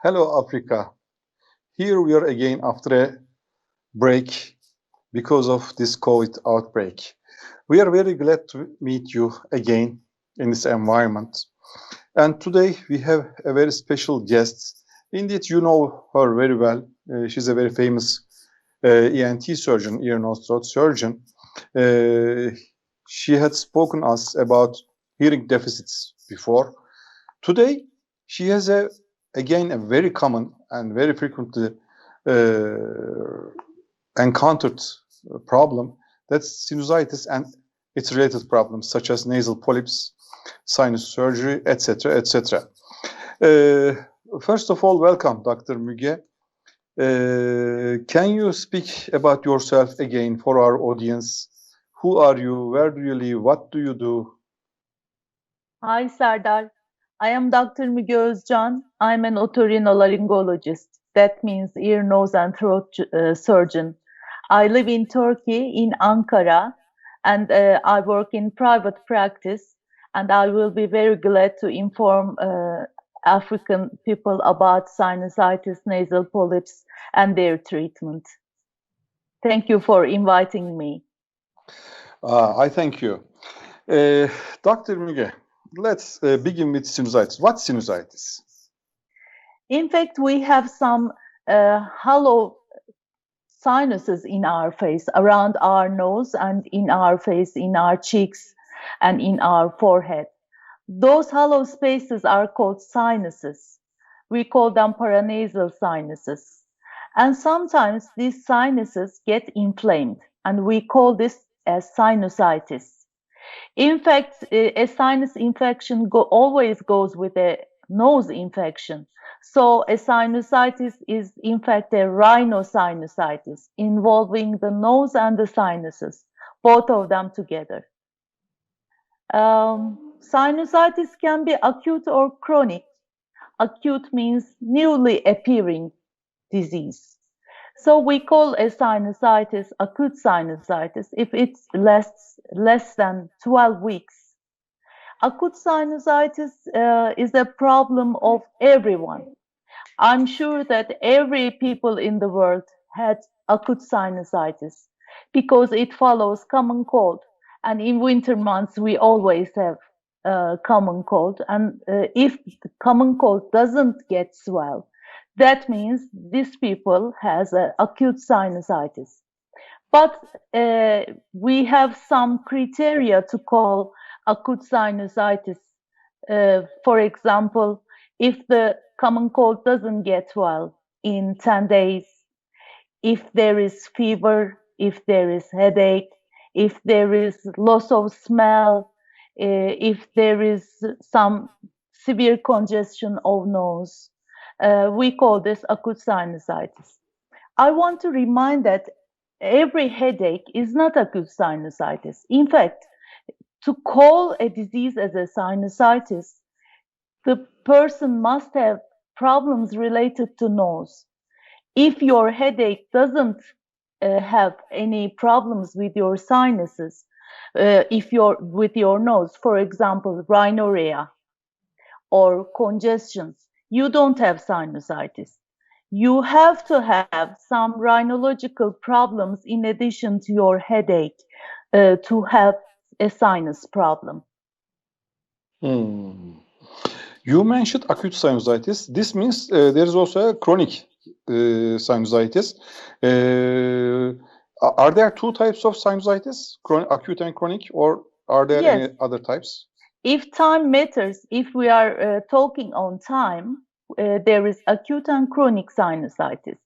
Hello, Africa. Here we are again after a break because of this COVID outbreak. We are very glad to meet you again in this environment. And today we have a very special guest. Indeed, you know her very well. She's a very famous ENT surgeon, ear, nose, throat surgeon. Uh, she had spoken us about hearing deficits before. Today, she has again a very common and very frequently encountered problem, that's sinusitis and its related problems such as nasal polyps, sinus surgery, etc., etc. First of all, welcome, Dr. Müge. Can you speak about yourself again for our audience? Who are you? Where do you live? What do you do? Hi, Sardar. I am Dr. Müge Özcan. I'm an otorhinolaryngologist. That means ear, nose, and throat surgeon. I live in Turkey, in Ankara, and I work in private practice. And I will be very glad to inform African people about sinusitis, nasal polyps, and their treatment. Thank you for inviting me. I thank you. Dr. Müge, let's begin with sinusitis. What's sinusitis? In fact, we have some hollow sinuses in our face, around our nose and in our face, in our cheeks and in our forehead. Those hollow spaces are called sinuses. We call them paranasal sinuses. And sometimes these sinuses get inflamed, and we call this as sinusitis. In fact, a sinus infection always goes with a nose infection. So a sinusitis is in fact a rhinosinusitis involving the nose and the sinuses, both of them together. Sinusitis can be acute or chronic. Acute means newly appearing disease. So we call a sinusitis acute sinusitis if it lasts less than 12 weeks. Acute sinusitis is a problem of everyone. I'm sure that every people in the world had acute sinusitis because it follows common cold. And in winter months, we always have common cold. And if the common cold doesn't get swell, that means this people has acute sinusitis. But we have some criteria to call acute sinusitis. For example, if the common cold doesn't get well in 10 days, if there is fever, if there is headache, if there is loss of smell, if there is some severe congestion of nose, we call this acute sinusitis. I want to remind that every headache is not acute sinusitis. In fact, to call a disease as a sinusitis, the person must have problems related to nose. If your headache doesn't have any problems with your sinuses, if you're with your nose, for example, rhinorrhea or congestions, you don't have sinusitis. You have to have some rhinological problems in addition to your headache to have a sinus problem. You mentioned acute sinusitis. This means there is also a chronic sinusitis. Are there two types of sinusitis, acute and chronic, or are there any other types? If time matters, if we are talking on time, there is acute and chronic sinusitis.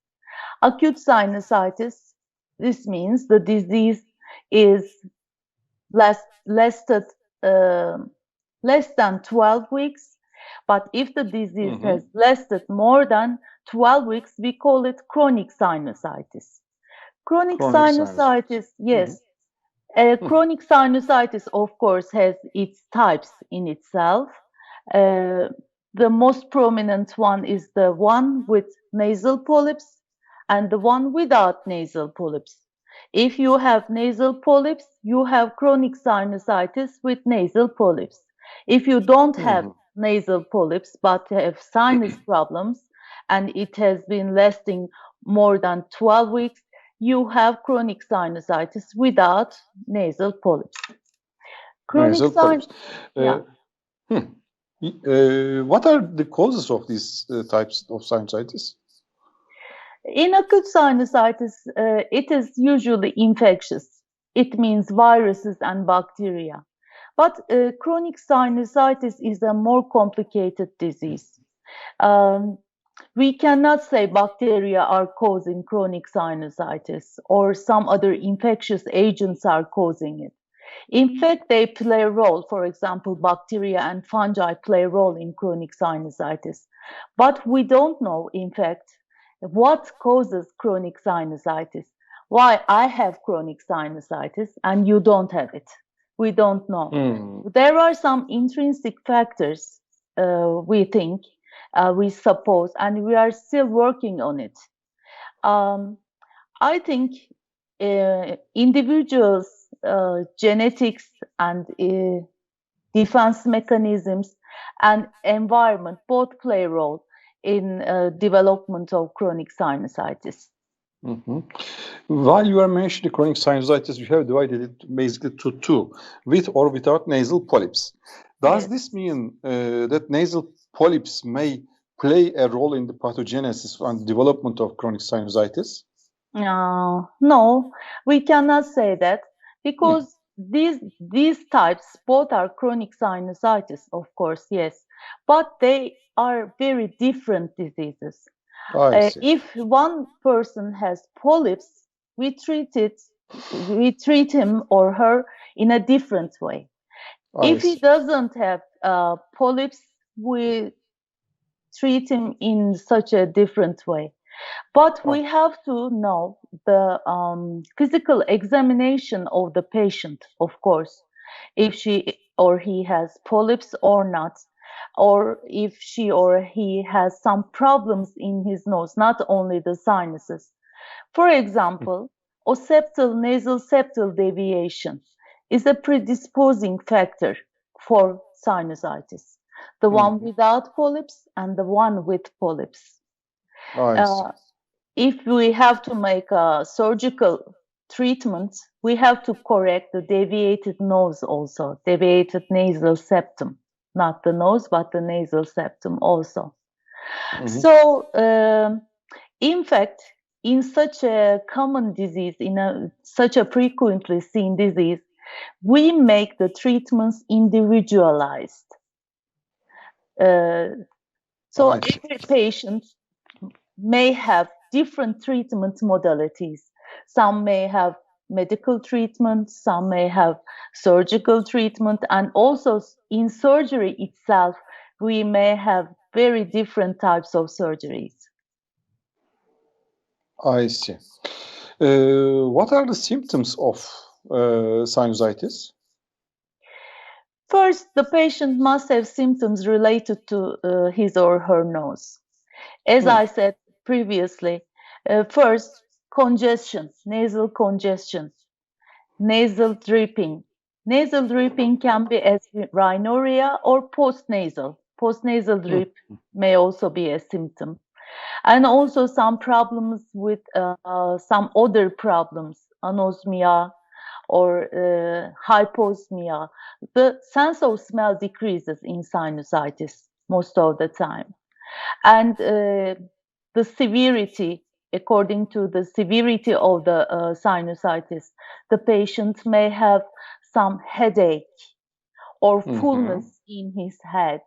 Acute sinusitis, this means the disease is lasted less than 12 weeks. But if the disease has lasted more than 12 weeks, we call it chronic sinusitis. Chronic sinusitis, yes. Chronic sinusitis, of course, has its types in itself. The most prominent one is the one with nasal polyps and the one without nasal polyps. If you have nasal polyps, you have chronic sinusitis with nasal polyps. If you don't have nasal polyps but have sinus problems and it has been lasting more than 12 weeks, you have chronic sinusitis without nasal polyps. Chronic Nasal polyps. yeah. What are the causes of these types of sinusitis? In acute sinusitis, it is usually infectious. It means viruses and bacteria. But chronic sinusitis is a more complicated disease. We cannot say bacteria are causing chronic sinusitis or some other infectious agents are causing it. In fact, they play a role. For example, bacteria and fungi play a role in chronic sinusitis. But we don't know, in fact, what causes chronic sinusitis. Why I have chronic sinusitis and you don't have it. We don't know. There are some intrinsic factors, we think, we suppose, and we are still working on it. I think individuals' genetics and defense mechanisms and environment both play a role in development of chronic sinusitis. While you are mentioning chronic sinusitis, you have divided it basically to two, with or without nasal polyps. Does this mean that nasal polyps may play a role in the pathogenesis and development of chronic sinusitis? No, we cannot say that because these types both are chronic sinusitis, of course, yes, but they are very different diseases. If one person has polyps, we treat him or her in a different way. If he doesn't have polyps, we treat him in such a different way. But we have to know the physical examination of the patient, of course, if she or he has polyps or not, or if she or he has some problems in his nose, not only the sinuses. For example, occipital nasal septal deviation is a predisposing factor for sinusitis, the one without polyps and the one with polyps. If we have to make a surgical treatment, we have to correct the deviated nose also, deviated nasal septum, not the nose, but the nasal septum also. So, in fact, in such a common disease, in such a frequently seen disease, we make the treatments individualized. So every patient may have different treatment modalities. Some may have medical treatment, some may have surgical treatment, and also in surgery itself, we may have very different types of surgeries. I see. What are the symptoms of sinusitis? First, the patient must have symptoms related to his or her nose. As I said previously, first, congestion, nasal congestion, nasal dripping. Nasal dripping can be as rhinorrhea or postnasal. Postnasal drip may also be a symptom. And also some problems with some other problems, anosmia or hyposmia. The sense of smell decreases in sinusitis most of the time. And the severity, according to the severity of the sinusitis, the patient may have some headache or fullness in his head.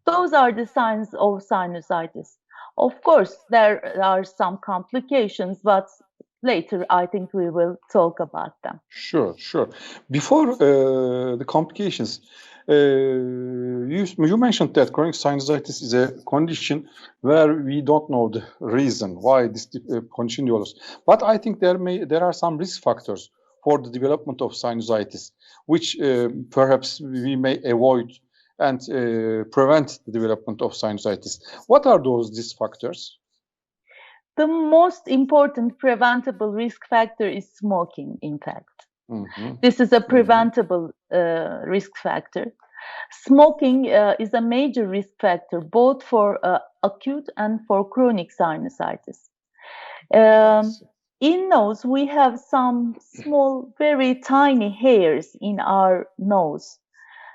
Those are the signs of sinusitis. Of course, there are some complications, but later I think we will talk about them. Sure. Before the complications, you mentioned that chronic sinusitis is a condition where we don't know the reason why this condition develops. But I think there are some risk factors for the development of sinusitis, which perhaps we may avoid and prevent the development of sinusitis. What are those risk factors? The most important preventable risk factor is smoking, in fact. This is a preventable risk factor. Smoking is a major risk factor both for acute and for chronic sinusitis. In nose, we have some small, very tiny hairs in our nose,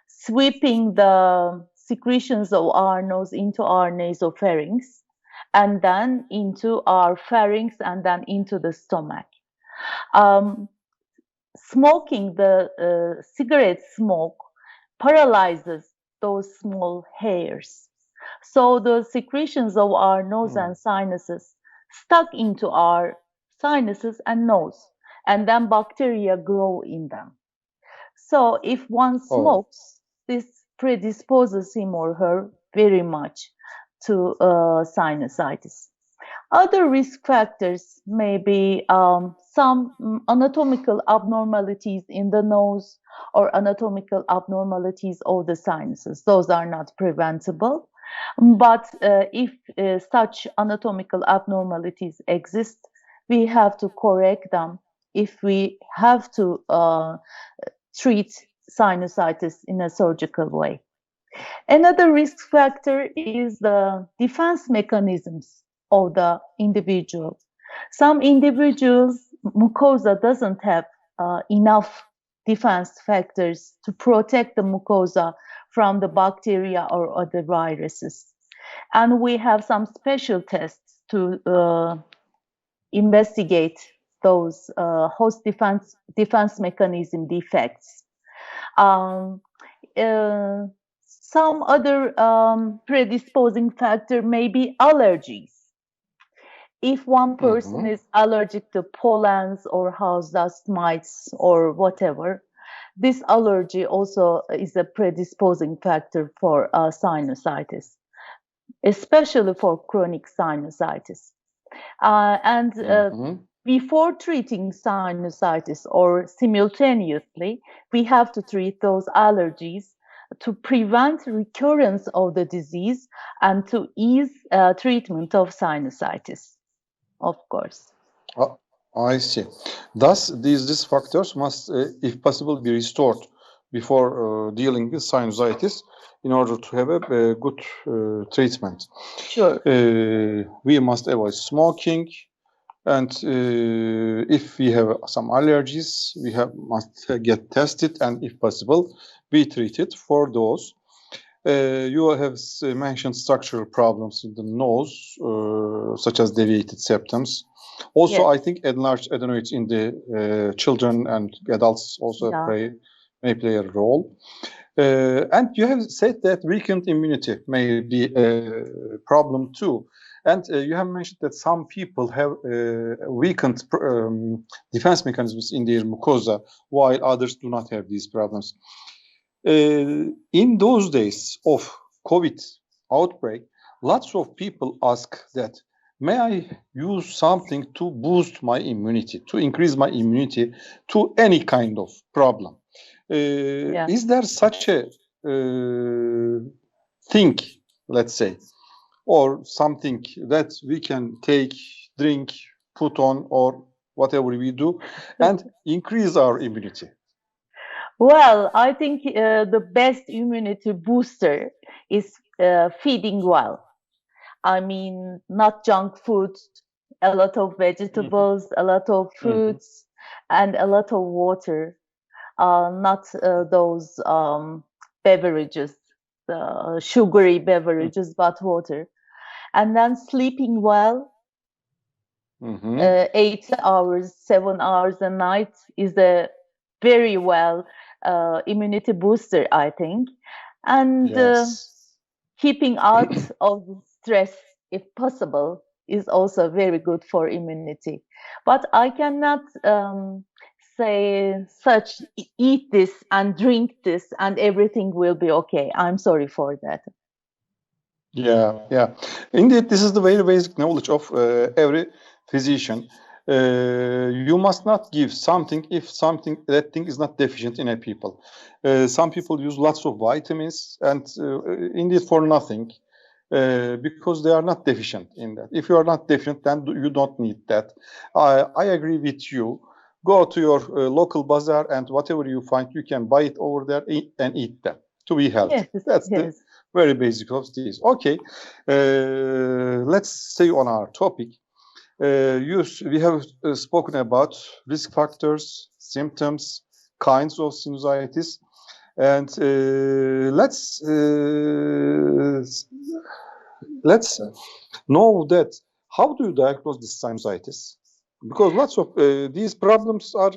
sweeping the secretions of our nose into our nasopharynx, and then into our pharynx, and then into the stomach. Smoking, the cigarette smoke, paralyzes those small hairs. So the secretions of our nose and sinuses stuck into our sinuses and nose, and then bacteria grow in them. So if one smokes, this predisposes him or her very much to sinusitis. Other risk factors may be some anatomical abnormalities in the nose or anatomical abnormalities of the sinuses. Those are not preventable. But if such anatomical abnormalities exist, we have to correct them if we have to treat sinusitis in a surgical way. Another risk factor is the defense mechanisms of the individual. Some individuals, mucosa doesn't have enough defense factors to protect the mucosa from the bacteria or other viruses. And we have some special tests to investigate those host defense mechanism defects. Some other predisposing factor may be allergies. If one person is allergic to pollens or house dust mites or whatever, this allergy also is a predisposing factor for sinusitis, especially for chronic sinusitis. Before treating sinusitis or simultaneously, we have to treat those allergies to prevent recurrence of the disease and to ease treatment of sinusitis, of course. I see. Thus, these factors must, if possible, be restored before dealing with sinusitis in order to have a good treatment. Sure. We must avoid smoking, and if we have some allergies, we must get tested and, if possible, be treated for those. You have mentioned structural problems in the nose, such as deviated septums. Also, yes. I think enlarged adenoids in the children and adults also may play a role. And you have said that weakened immunity may be a problem too. And you have mentioned that some people have weakened defense mechanisms in their mucosa, while others do not have these problems. In those days of COVID outbreak, lots of people ask that, may I use something to boost my immunity, to increase my immunity to any kind of problem? Is there such a thing, let's say, or something that we can take, drink, put on, or whatever we do, and increase our immunity? Well, I think the best immunity booster is feeding well. I mean, not junk food, a lot of vegetables, a lot of fruits, and a lot of water. Not those beverages, sugary beverages, but water. And then sleeping well, 8 hours, 7 hours a night is a very well immunity booster, I think. And keeping out of stress, if possible, is also very good for immunity. But I cannot say such, eat this and drink this and everything will be okay. I'm sorry for that. Yeah. Indeed, this is the very basic knowledge of every physician. You must not give something if that thing is not deficient in a people. Some people use lots of vitamins and indeed for nothing because they are not deficient in that. If you are not deficient, then you don't need that. I agree with you. Go to your local bazaar and whatever you find, you can buy it over there and eat them. to be healthy. Yes, That's the yes. very basic of this. Okay, let's stay on our topic. We have spoken about risk factors, symptoms, kinds of sinusitis, and let's know that how do you diagnose this sinusitis? Because lots of these problems are,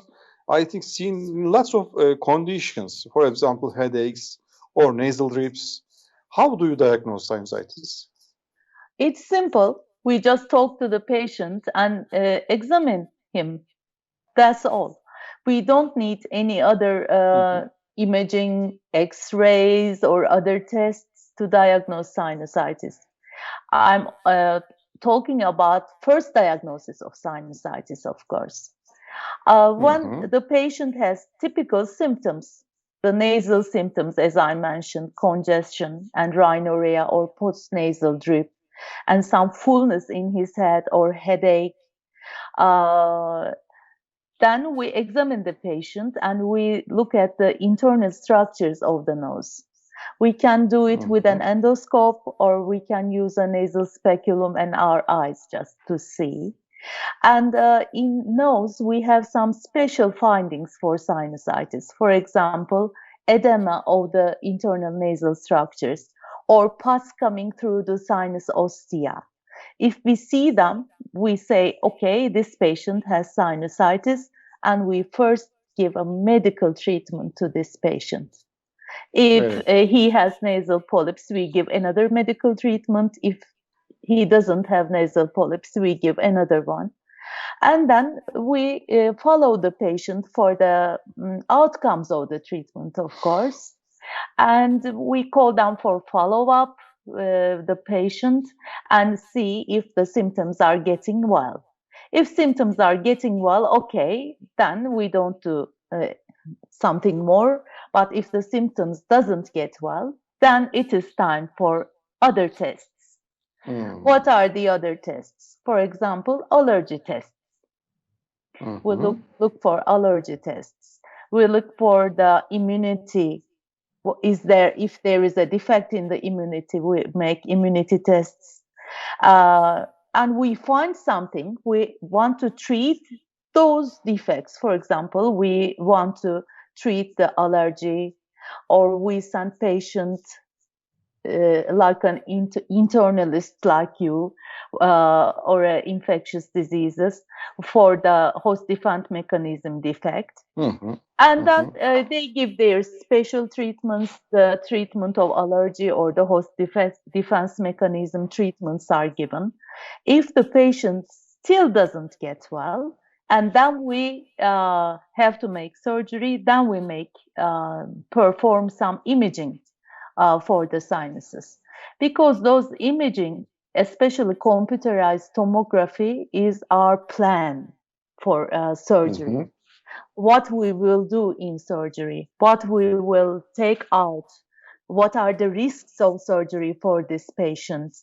I think, seen in lots of conditions. For example, headaches or nasal drips. How do you diagnose sinusitis? It's simple. We just talk to the patient and examine him. That's all. We don't need any other imaging, X-rays, or other tests to diagnose sinusitis. I'm talking about first diagnosis of sinusitis, of course. When the patient has typical symptoms, the nasal symptoms, as I mentioned, congestion and rhinorrhea or postnasal drip, and some fullness in his head or headache, then we examine the patient and we look at the internal structures of the nose. We can do it with an endoscope, or we can use a nasal speculum and our eyes just to see. And in nose, we have some special findings for sinusitis. For example, edema of the internal nasal structures or pus coming through the sinus ostia. If we see them, we say, okay, this patient has sinusitis, and we first give a medical treatment to this patient. If he has nasal polyps, we give another medical treatment. If he doesn't have nasal polyps, we give another one. And then we follow the patient for the outcomes of the treatment, of course. And we call them for follow-up the patient and see if the symptoms are getting well. If symptoms are getting well, okay, then we don't do something more. But if the symptoms doesn't get well, then it is time for other tests. What are the other tests? For example, allergy tests. We look for allergy tests. We look for the immunity. If there is a defect in the immunity, we make immunity tests. And we find something, we want to treat those defects. For example, we want to treat the allergy, or we send patients like an internalist like you, or infectious diseases for the host defense mechanism defect. And then they give their special treatments. The treatment of allergy or the host defense mechanism treatments are given. If the patient still doesn't get well, and then we have to make surgery, then we perform some imaging for the sinuses. Because those imaging, especially computerized tomography, is our plan for surgery. What we will do in surgery, what we will take out, what are the risks of surgery for this patient,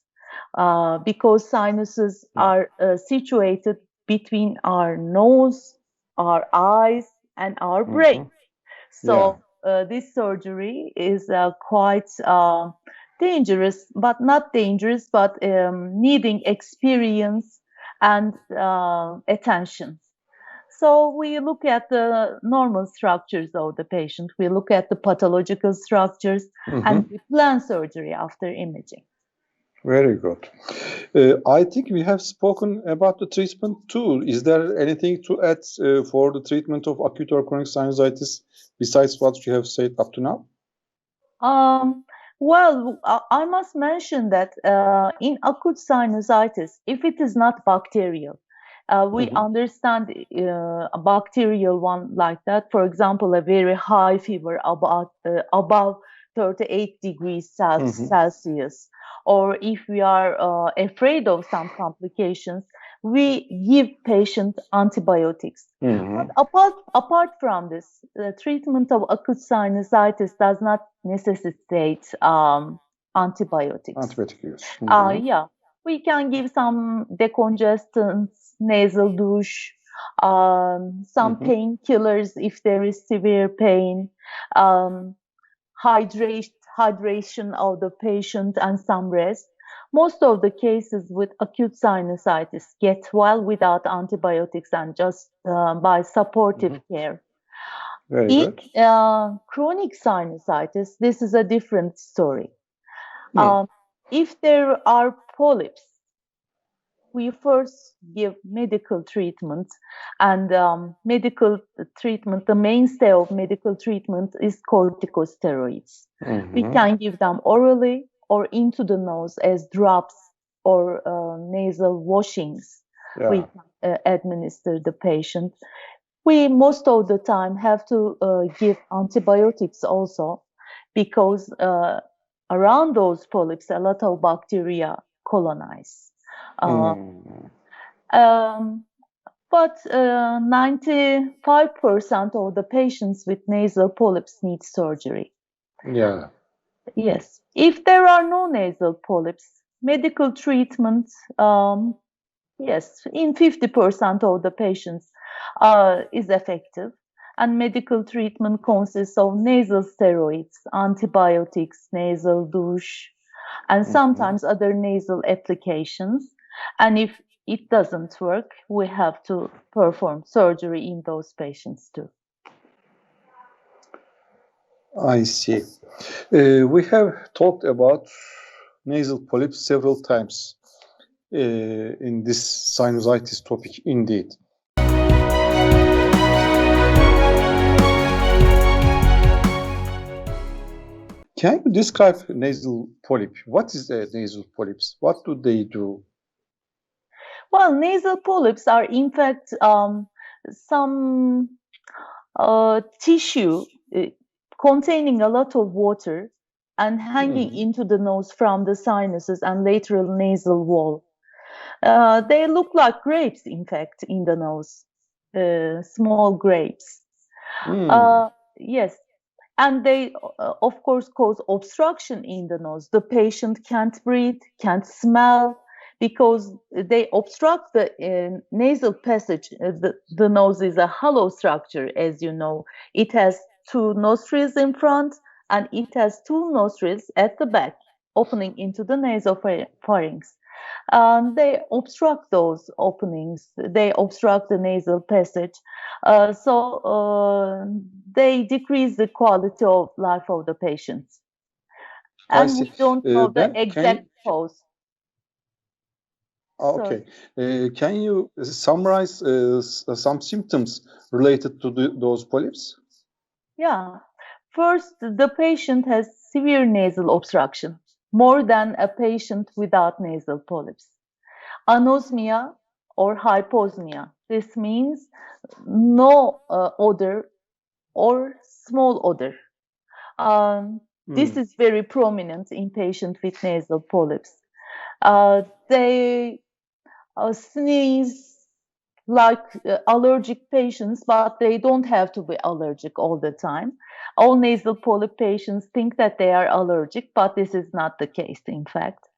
because sinuses are situated between our nose, our eyes, and our brain. So this surgery is quite dangerous, but not dangerous, but needing experience and attention. So we look at the normal structures of the patient. We look at the pathological structures, and we plan surgery after imaging. Very good. I think we have spoken about the treatment too. Is there anything to add for the treatment of acute or chronic sinusitis besides what you have said up to now? Well, I must mention that in acute sinusitis, if it is not bacterial, we understand a bacterial one like that. For example, a very high fever above 38 degrees Celsius. Or if we are afraid of some complications, we give patients antibiotics. But apart from this, the treatment of acute sinusitis does not necessitate antibiotics. Antibiotic use. Yeah, we can give some decongestants, nasal douche, some painkillers if there is severe pain, hydration of the patient and some rest. Most of the cases with acute sinusitis get well without antibiotics and just by supportive care. Very good. Chronic sinusitis, this is a different story. Hmm. If there are polyps, we first give medical treatment, and medical treatment, the mainstay of medical treatment is corticosteroids. We can give them orally or into the nose as drops or nasal washings. Yeah. We can administer the patient. We most of the time have to give antibiotics also, because around those polyps a lot of bacteria colonize. But 95% of the patients with nasal polyps need surgery. Yeah. Yes. If there are no nasal polyps, medical treatment, yes, in 50% of the patients is effective. And medical treatment consists of nasal steroids, antibiotics, nasal douche, and sometimes other nasal applications. And if it doesn't work, we have to perform surgery in those patients too. I see. We have talked about nasal polyps several times in this sinusitis topic indeed. Can you describe nasal polyp? What is a nasal polyps? What do they do? Well, nasal polyps are in fact some tissue containing a lot of water and hanging into the nose from the sinuses and lateral nasal wall. They look like grapes, in fact, in the nose, small grapes. Yes, and they, of course, cause obstruction in the nose. The patient can't breathe, can't smell, because they obstruct the nasal passage. The nose is a hollow structure, as you know. It has two nostrils in front, and it has two nostrils at the back, opening into the nasopharynx. They obstruct those openings. They obstruct the nasal passage. So they decrease the quality of life of the patients. And we don't know the exact cause. Okay. Can you summarize some symptoms related to those polyps? Yeah. First, the patient has severe nasal obstruction, more than a patient without nasal polyps. Anosmia or hyposmia. This means no odor or small odor. This is very prominent in patients with nasal polyps. They sneeze like allergic patients, but they don't have to be allergic all the time. All nasal polyp patients think that they are allergic, but this is not the case, in fact.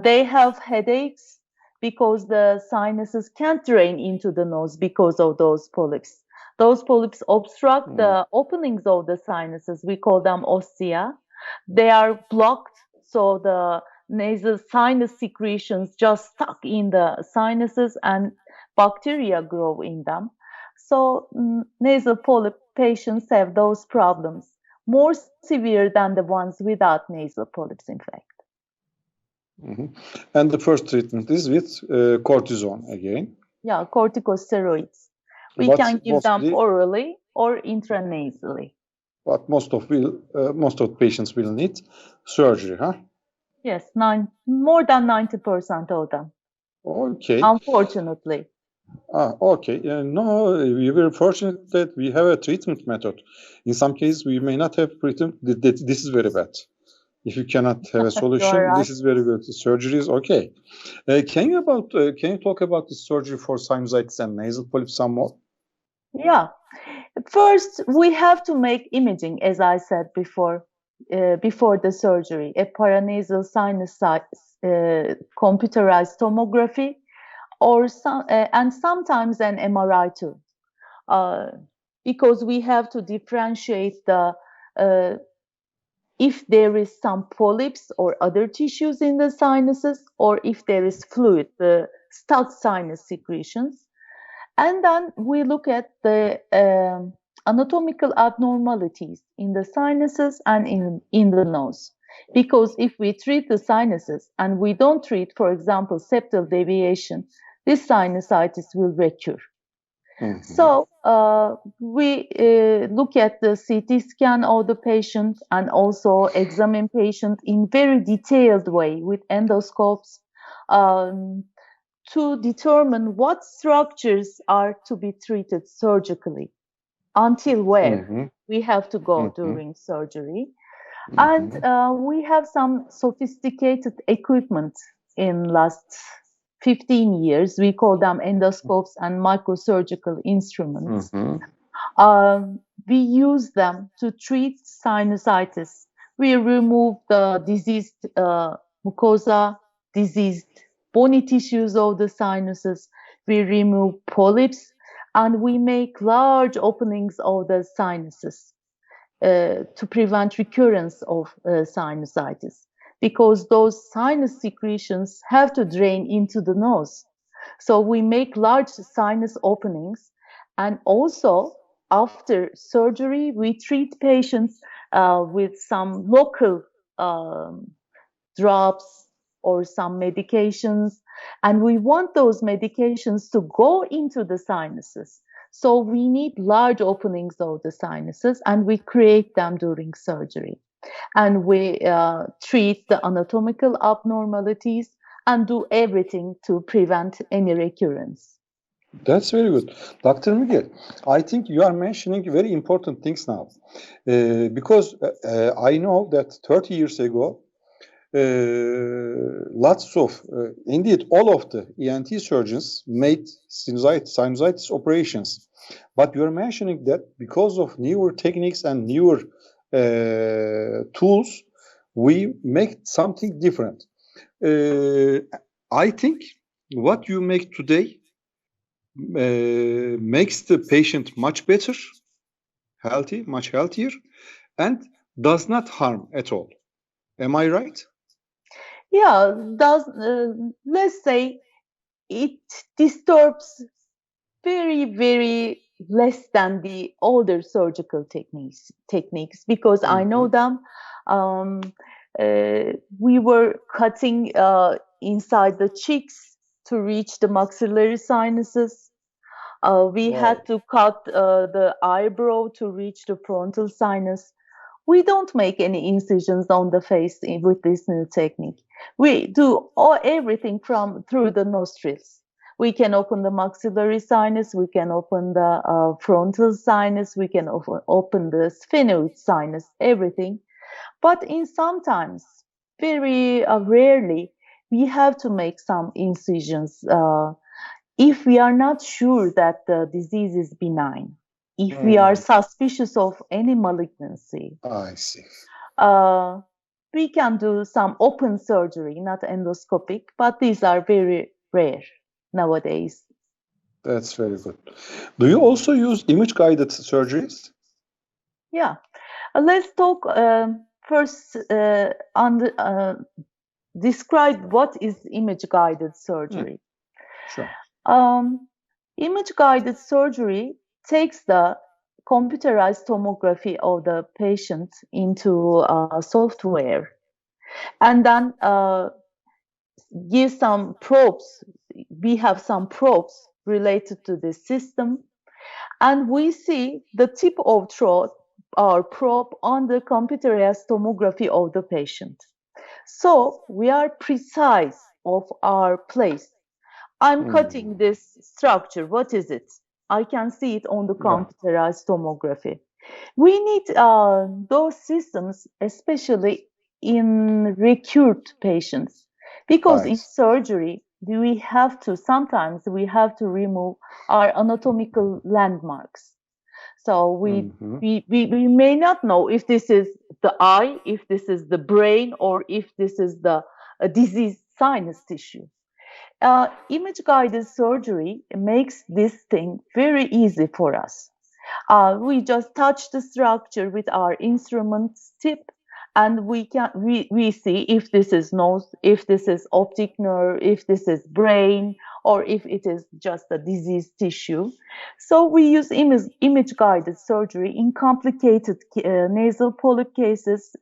They have headaches because the sinuses can't drain into the nose because of those polyps. Those polyps obstruct the openings of the sinuses. We call them ostia. They are blocked, so the nasal sinus secretions just stuck in the sinuses and bacteria grow in them. So nasal polyp patients have those problems, more severe than the ones without nasal polyps, in fact. And the first treatment is with cortisone again. Yeah, corticosteroids. We can give them orally or intranasally. But most of patients will need surgery, huh? Yes, more than 90% of them. Okay. Unfortunately. Okay. No, we were fortunate that we have a treatment method. In some cases, we may not have treatment. This is very bad. If you cannot have a solution, right. This is very good. Surgery is okay. Can you talk about the surgery for sinusitis and nasal polyps some more? Yeah. First, we have to make imaging, as I said before the surgery, a paranasal sinus computerized tomography, and sometimes an MRI too, because we have to differentiate the if there is some polyps or other tissues in the sinuses, or if there is fluid, the stuck sinus secretions. And then we look at the anatomical abnormalities in the sinuses and in the nose. Because if we treat the sinuses and we don't treat, for example, septal deviation, this sinusitis will recur. Mhm. So we look at the CT scan of the patient and also examine patient in very detailed way with endoscopes to determine what structures are to be treated surgically, until where Mhm. we have to go Mhm. during surgery. Mhm. And we have some sophisticated equipment in last 15 years. We call them endoscopes and microsurgical instruments. Mhm. We use them to treat sinusitis. We remove the diseased mucosa, diseased bony tissues of the sinuses. We remove polyps, and we make large openings of the sinuses to prevent recurrence of sinusitis, because those sinus secretions have to drain into the nose. So we make large sinus openings, and also after surgery, we treat patients with some local drops or some medications, and we want those medications to go into the sinuses. So we need large openings of the sinuses, and we create them during surgery. And we treat the anatomical abnormalities and do everything to prevent any recurrence. That's very good. Dr. Miguel, I think you are mentioning very important things now. Because I know that 30 years ago, lots of, indeed, all of the ENT surgeons made sinusitis operations. But you're mentioning that because of newer techniques and newer tools, we make something different. I think what you make today makes the patient much better, healthy, much healthier, and does not harm at all. Am I right? Yeah, let's say it disturbs very less than the older surgical techniques, because I know them. Um, we were cutting inside the cheeks to reach the maxillary sinuses. We Wow. had to cut the eyebrow to reach the frontal sinus. We don't make any incisions on the face with this new technique. We do everything from through the nostrils. We can open the maxillary sinus, we can open the frontal sinus, we can open the sphenoid sinus, everything. But in sometimes, very rarely, we have to make some incisions if we are not sure that the disease is benign, if we are suspicious of any malignancy. I see. Uh, we can do some open surgery, not endoscopic, but these are very rare nowadays. That's very good. Do you also use image-guided surgeries? Yeah. Let's talk first describe what is image-guided surgery. Sure. Image-guided surgery takes the computerized tomography of the patient into software, and then give some probes. We have some probes related to this system, and we see the tip of our probe on the computerized tomography of the patient. So we are precise of our place. I'm cutting this structure. What is it? I can see it on the computerized tomography. We need those systems, especially in recurred patients, because in surgery, sometimes we have to remove our anatomical landmarks. So we may not know if this is the eye, if this is the brain, or if this is the diseased sinus tissue. Image-guided surgery makes this thing very easy for us. We just touch the structure with our instrument tip, and we see if this is nose, if this is optic nerve, if this is brain, or if it is just a diseased tissue. So we use image guided surgery in complicated nasal polyp cases.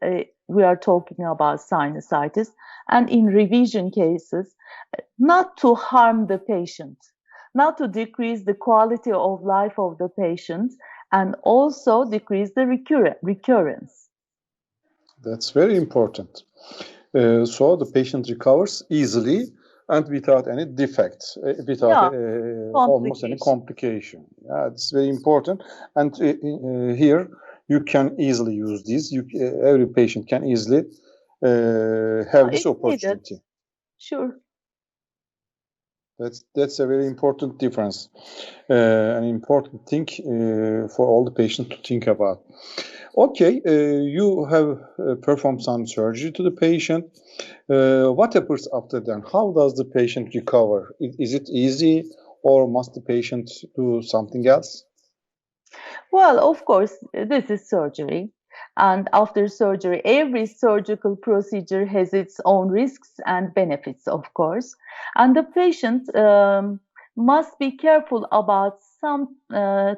We are talking about sinusitis, and in revision cases, not to harm the patient, not to decrease the quality of life of the patient, and also decrease the recurrence. That's very important. So the patient recovers easily and without any defects, without Yeah, almost any complication. Yeah, it's very important. And here you can easily use this. Every patient can easily have this opportunity. Needed. Sure. That's a very important difference, an important thing for all the patients to think about. Okay, you have performed some surgery to the patient. What happens after then? How does the patient recover? Is it easy, or must the patient do something else? Well, of course, this is surgery. And after surgery, every surgical procedure has its own risks and benefits, of course. And the patient must be careful about some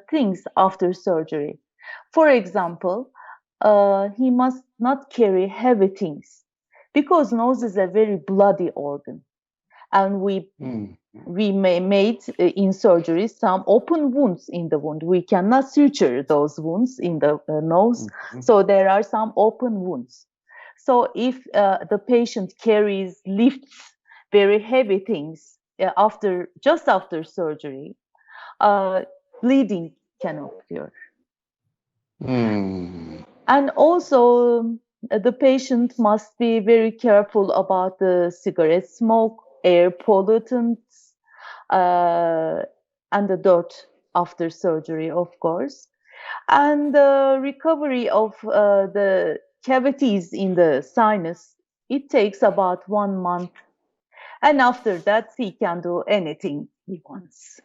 things after surgery. For example, he must not carry heavy things because nose is a very bloody organ. And we may made in surgery some open wounds in the wound. We cannot suture those wounds in the nose, so there are some open wounds. So if the patient lifts very heavy things just after surgery, bleeding can occur. And also the patient must be very careful about the cigarette smoke, air pollutants, and the dirt after surgery, of course. And the recovery of the cavities in the sinus, it takes about 1 month. And after that, he can do anything he wants.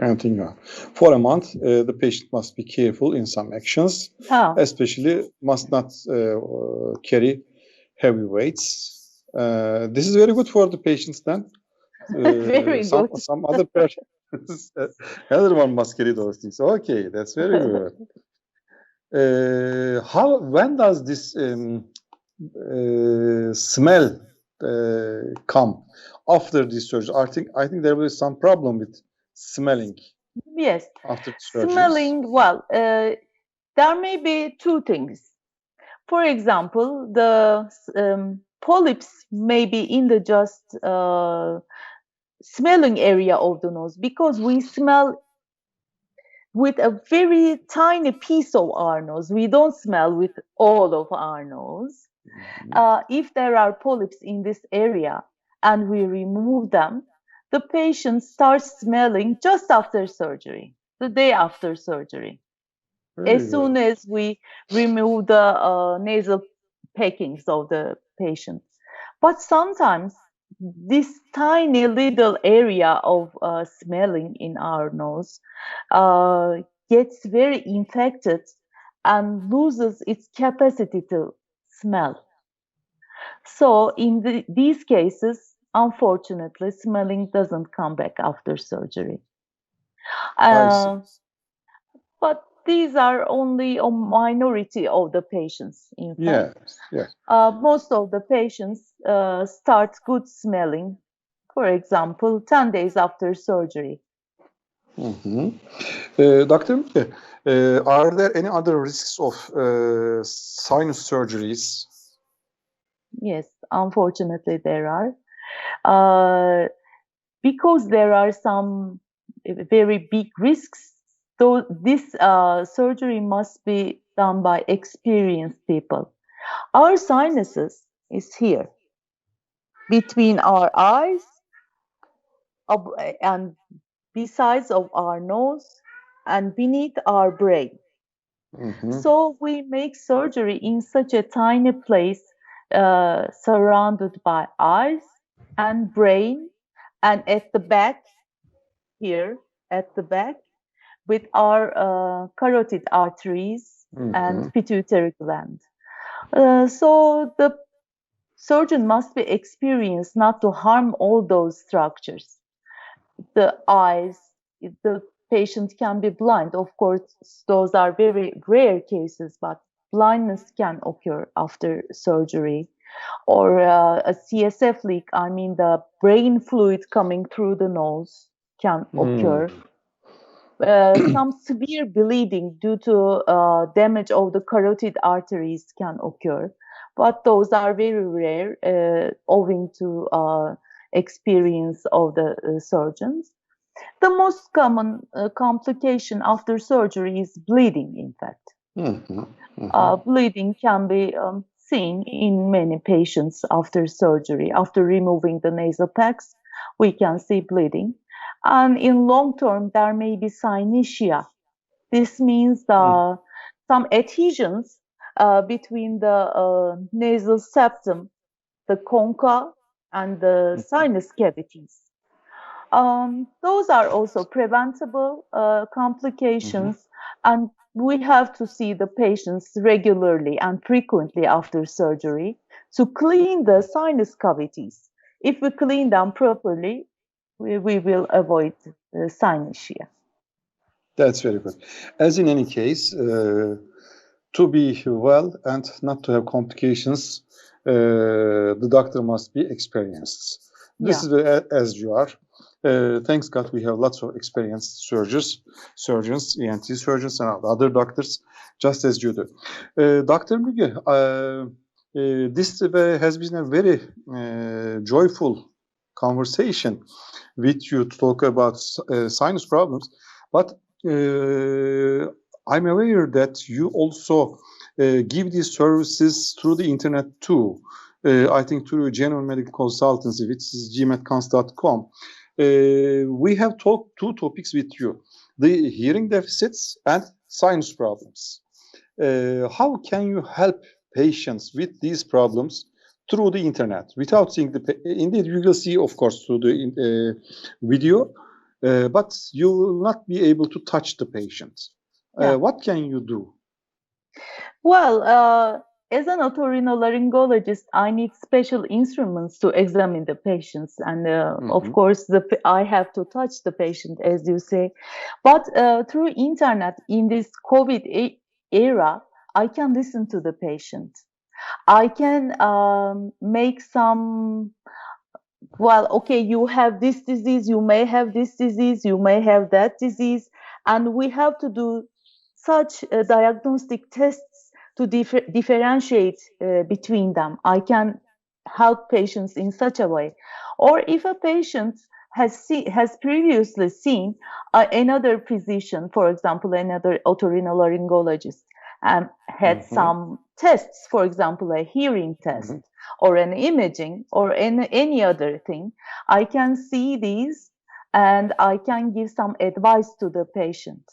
Anything else. For a month, the patient must be careful in some actions, especially must not carry heavy weights. This is very good for the patients then. Very good. Some other patients, another one must carry those things. Okay, that's very good. When does this smell come after this surgery? I think there will be some problem with smelling. Yes. After surgery. Smelling, well, there may be two things. For example, the polyps may be in the just smelling area of the nose, because we smell with a very tiny piece of our nose. We don't smell with all of our nose. If there are polyps in this area and we remove them, the patient starts smelling just after surgery, the day after surgery. As soon as we remove the nasal packings of the patient. But sometimes this tiny little area of smelling in our nose gets very infected and loses its capacity to smell. So in these cases, unfortunately, smelling doesn't come back after surgery. But these are only a minority of the patients, in fact. Yes. Most of the patients start good smelling, for example, 10 days after surgery. Dr. Are there any other risks of sinus surgeries? Yes, unfortunately there are. Because there are some very big risks, so this surgery must be done by experienced people. Our sinuses is here, between our eyes and besides of our nose and beneath our brain. So we make surgery in such a tiny place, surrounded by eyes and brain, and at the back, here at the back, with our carotid arteries and pituitary gland. So the surgeon must be experienced not to harm all those structures. The eyes, the patient can be blind. Of course, those are very rare cases, but blindness can occur after surgery. Or a CSF leak, I mean the brain fluid coming through the nose can occur. Some severe bleeding due to damage of the carotid arteries can occur, but those are very rare owing to experience of the surgeons. The most common complication after surgery is bleeding, in fact. Bleeding can be seen in many patients after surgery. After removing the nasal packs, we can see bleeding. And in long term, there may be synesthesia. This means some adhesions between the nasal septum, the concha, and the sinus cavities. Those are also preventable complications, and we have to see the patients regularly and frequently after surgery to clean the sinus cavities. If we clean them properly, we will avoid synesthesia. That's very good. As in any case, to be well and not to have complications, the doctor must be experienced. This is as you are. Thanks God, we have lots of experienced surgeons, ENT surgeons, and other doctors, just as you do. Dr. Müge, this has been a very joyful conversation with you to talk about sinus problems, but I'm aware that you also give these services through the internet too. I think through Genuine Medical Consultancy, which is gmedcons.com. We have talked two topics with you: the hearing deficits and sinus problems. How can you help patients with these problems through the internet without seeing indeed you will see, of course, through the video, but you will not be able to touch the patient. What can you do? Well, as an otorhinolaryngologist, I need special instruments to examine the patients, and of course, I have to touch the patient, as you say. But through internet, in this COVID era, I can listen to the patient. I can make some. Well, okay, you have this disease, you may have this disease, you may have that disease, and we have to do such diagnostic tests to differentiate between them. I can help patients in such a way. Or if a patient has previously seen another physician, for example, another otorhinolaryngologist, and had some tests, for example, a hearing test or an imaging or any other thing, I can see these and I can give some advice to the patient.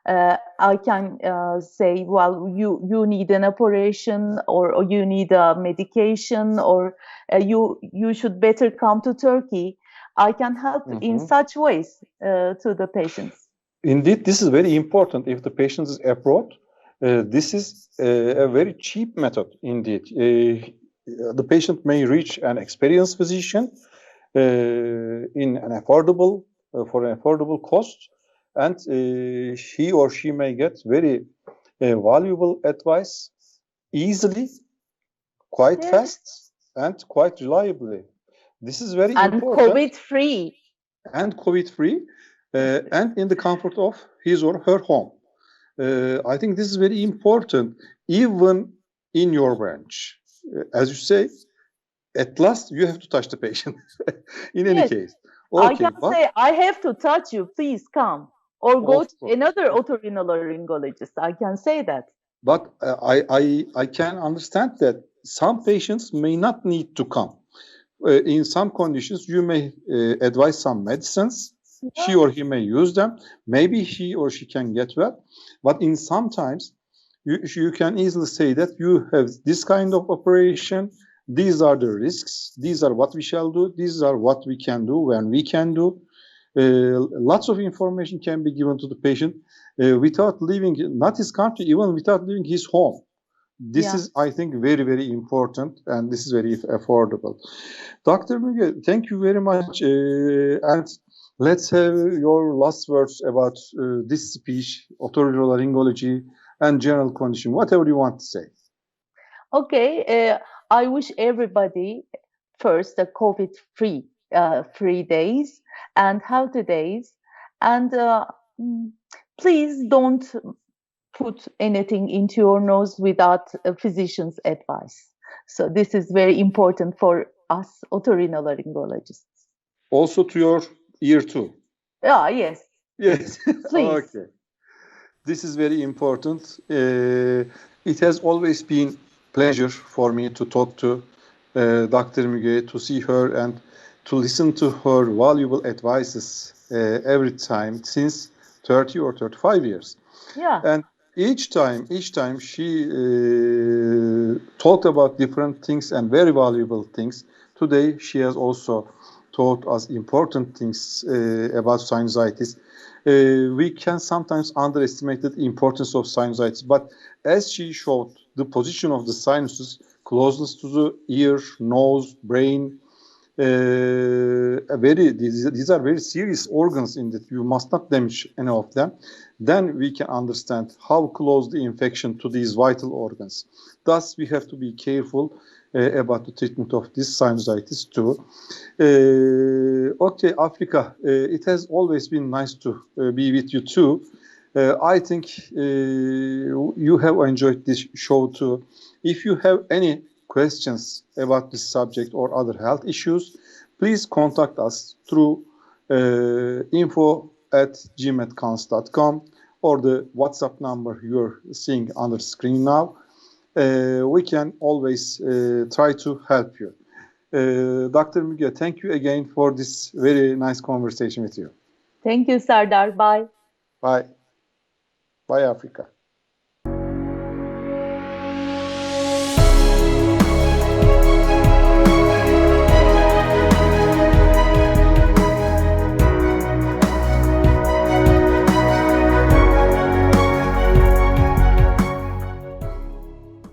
I can say, well, you need an operation, or you need a medication, or you should better come to Turkey. I can help in such ways to the patients. Indeed, this is very important. If the patient is abroad, this is a very cheap method indeed. The patient may reach an experienced physician in an affordable for an affordable cost, and he or she may get very valuable advice easily, quite fast, and quite reliably. This is very important. And COVID-free. And COVID-free, and in the comfort of his or her home. I think this is very important, even in your branch. As you say, at last you have to touch the patient. In any case, okay, I can say, I have to touch you. Please come, or go to another otorhinolaryngologist. I can say that. But I can understand that some patients may not need to come. In some conditions, you may advise some medicines. She or he may use them. Maybe he or she can get well. But in sometimes, you can easily say that you have this kind of operation. These are the risks. These are what we shall do. These are what we can do when we can do. Lots of information can be given to the patient without leaving, not his country, even without leaving his home. This is, I think, very, very important, and this is very affordable. Dr. Müge, thank you very much. And let's have your last words about this speech, otorhinolaryngology and general condition, whatever you want to say. Okay, I wish everybody first a COVID-free free days and healthy days, and please don't put anything into your nose without a physician's advice. So this is very important for us otorhinolaryngologists. Also to your ear too. Yes. Yes. Please. Okay. This is very important. It has always been pleasure for me to talk to Dr. Müge, to see her and to listen to her valuable advices every time since 30 or 35 years. Yeah. And each time she talked about different things and very valuable things. Today she has also taught us important things about sinusitis. We can sometimes underestimate the importance of sinusitis, but as she showed the position of the sinuses, closeness to the ear, nose, brain, these are very serious organs in that you must not damage any of them. Then we can understand how close the infection to these vital organs. Thus, we have to be careful about the treatment of this sinusitis too. Okay, Africa, it has always been nice to be with you too. I think you have enjoyed this show too. If you have any questions about this subject or other health issues, please contact us through info@gmedcons.com or the WhatsApp number you're seeing on the screen now. We can always try to help you. Dr. Müge, thank you again for this very nice conversation with you. Thank you, Sardar. Bye. Bye. Bye, Africa.